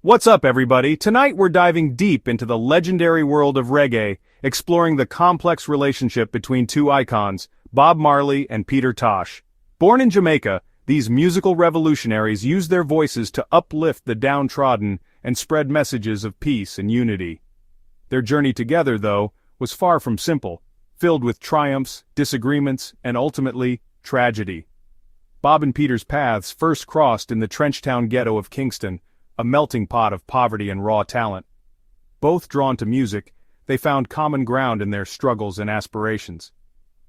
What's up, everybody? Tonight we're diving deep into the legendary world of reggae, exploring the complex relationship between two icons, Bob Marley and Peter Tosh. Born in Jamaica, these musical revolutionaries used their voices to uplift the downtrodden and spread messages of peace and unity. Their journey together, though, was far from simple, filled with triumphs, disagreements, and ultimately, tragedy. Bob and Peter's paths first crossed in the Trenchtown ghetto of Kingston, a melting pot of poverty and raw talent. Both drawn to music, they found common ground in their struggles and aspirations.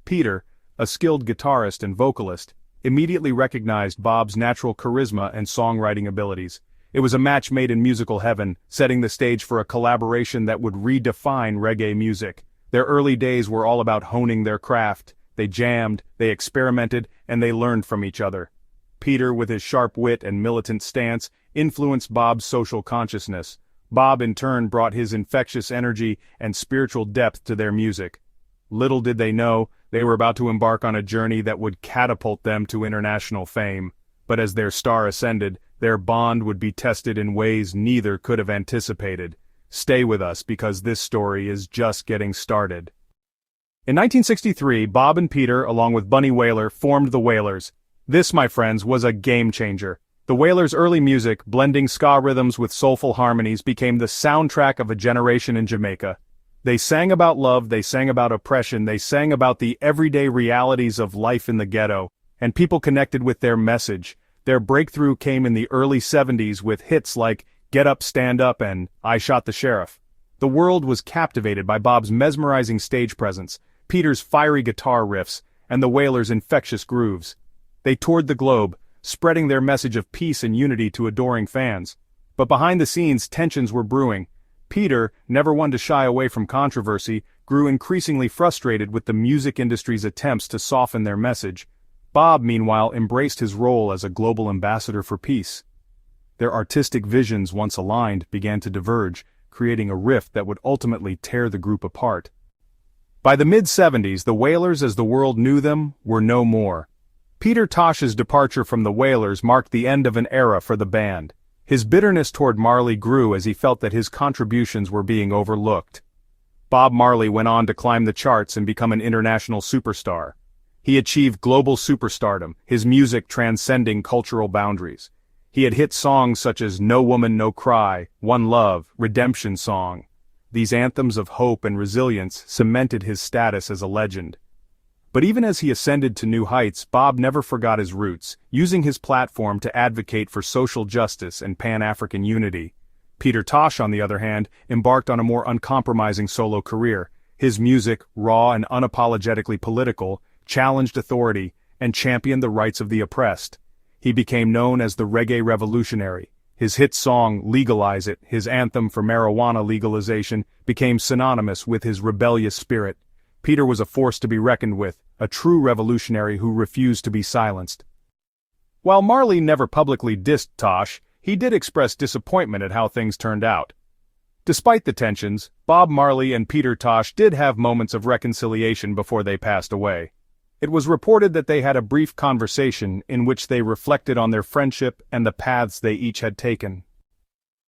Peter, a skilled guitarist and vocalist, immediately recognized Bob's natural charisma and songwriting abilities. It was a match made in musical heaven, setting the stage for a collaboration that would redefine reggae music. Their early days were all about honing their craft. They jammed, they experimented, and they learned from each other. Peter, with his sharp wit and militant stance, influenced Bob's social consciousness. Bob in turn brought his infectious energy and spiritual depth to their music. Little did they know, they were about to embark on a journey that would catapult them to international fame. But as their star ascended, their bond would be tested in ways neither could have anticipated. Stay with us because this story is just getting started. In 1963, Bob and Peter, along with Bunny Wailer, formed the Wailers. This, my friends, was a game-changer. The Wailers' early music, blending ska rhythms with soulful harmonies, became the soundtrack of a generation in Jamaica. They sang about love, they sang about oppression, they sang about the everyday realities of life in the ghetto, and people connected with their message. Their breakthrough came in the early 70s with hits like Get Up, Stand Up and I Shot the Sheriff. The world was captivated by Bob's mesmerizing stage presence, Peter's fiery guitar riffs, and the Wailers' infectious grooves. They toured the globe, spreading their message of peace and unity to adoring fans. But behind the scenes, tensions were brewing. Peter, never one to shy away from controversy, grew increasingly frustrated with the music industry's attempts to soften their message. Bob, meanwhile, embraced his role as a global ambassador for peace. Their artistic visions, once aligned, began to diverge, creating a rift that would ultimately tear the group apart. By the mid-70s, the Wailers as the world knew them were no more. Peter Tosh's departure from the Wailers marked the end of an era for the band. His bitterness toward Marley grew as he felt that his contributions were being overlooked. Bob Marley went on to climb the charts and become an international superstar. He achieved global superstardom, his music transcending cultural boundaries. He had hit songs such as No Woman No Cry, One Love, Redemption Song. These anthems of hope and resilience cemented his status as a legend. But even as he ascended to new heights, Bob never forgot his roots, using his platform to advocate for social justice and Pan-African unity. Peter Tosh, on the other hand, embarked on a more uncompromising solo career. His music, raw and unapologetically political, challenged authority, and championed the rights of the oppressed. He became known as the reggae revolutionary. His hit song, Legalize It, his anthem for marijuana legalization, became synonymous with his rebellious spirit. Peter was a force to be reckoned with, a true revolutionary who refused to be silenced. While Marley never publicly dissed Tosh, he did express disappointment at how things turned out. Despite the tensions, Bob Marley and Peter Tosh did have moments of reconciliation before they passed away. It was reported that they had a brief conversation in which they reflected on their friendship and the paths they each had taken.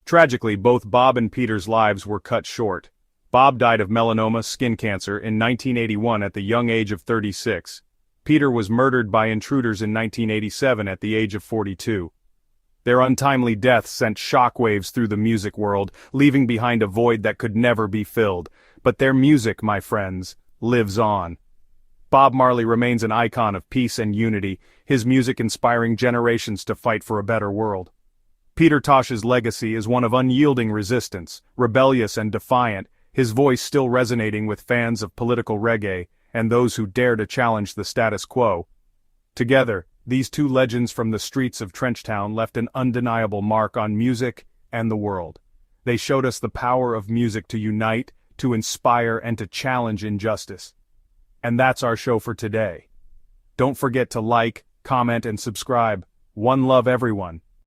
Tragically, both Bob and Peter's lives were cut short. Bob died of melanoma skin cancer in 1981 at the young age of 36. Peter was murdered by intruders in 1987 at the age of 42. Their untimely deaths sent shockwaves through the music world, leaving behind a void that could never be filled. But their music, my friends, lives on. Bob Marley remains an icon of peace and unity, his music inspiring generations to fight for a better world. Peter Tosh's legacy is one of unyielding resistance, rebellious and defiant, his voice still resonating with fans of political reggae and those who dare to challenge the status quo. Together, these two legends from the streets of Trenchtown left an undeniable mark on music and the world. They showed us the power of music to unite, to inspire, and to challenge injustice. And that's our show for today. Don't forget to like, comment, and subscribe. One love, everyone.